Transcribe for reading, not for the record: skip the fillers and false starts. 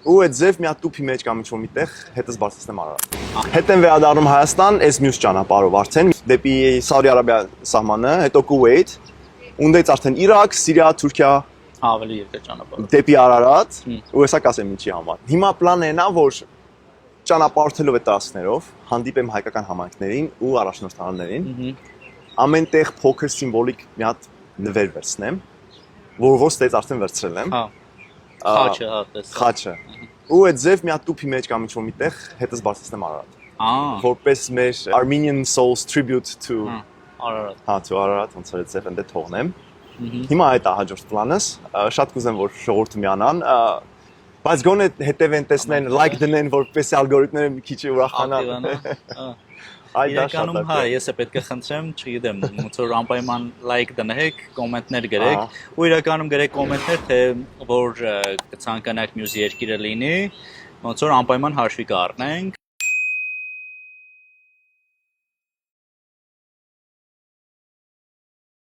ու այդ ձև մի հատ տուփի մեջ կամ ինչ-որ միտեղ հետս բարձրացնեմ Արարատ։ Հետ եմ վերադառնում Հայաստան, այս մյուս ճանապարհով արդեն դեպի Սաուդի Արաբիա սահմանը, հետո Կուվեյթ, ունդից արդեն Իրաք, Սիրիա, Թուրքիա, ավելի երկար ճանապարհ։ դեպի Արարատ, ու հեսա կասեմ ինչի համար։ Հիմա պլանն է, որ ճանապարհորդելով այդ տասներով հանդիպեմ հայկական համայնքներին ու առաջնորդներին, ամենտեղ փոքր սիմվոլիկ մի հատ նվեր վերցնեմ, որ ստեյց արդեն վերցրել եմ։ Հա։ Խաչը, հա, տեսա։ Խաչը։ Ու այդ ձև մի հատ տուփի մեջ կամ ինչ-որ միտեղ հետս բարձրացնեմ Արարատ։ Որպես մեր Armenian Souls tribute to Արարատ։ Հա, to Արարատ, ոնց որ այդ ձև ընդ թողնեմ։ Հիմա այդ է հաջորդ պլանս, շատ կուզեմ որ ժողովուրդը միանան, բայց գոնե հետևեն տեսնեն, like դնեն, որպեսզի ալգորիթմները մի քիչ ուրախանան։ Իրականում հա, ես է պետք է խնդրեմ, չգիտեմ, ոնց որ անպայման like դնեք, կոմենտներ գրեք, ու իրականում գրեք կոմենտներ, թե որ կցանկանաք մյուս երկիրը լինի, ոնց որ անպայման հաշվի կառնենք։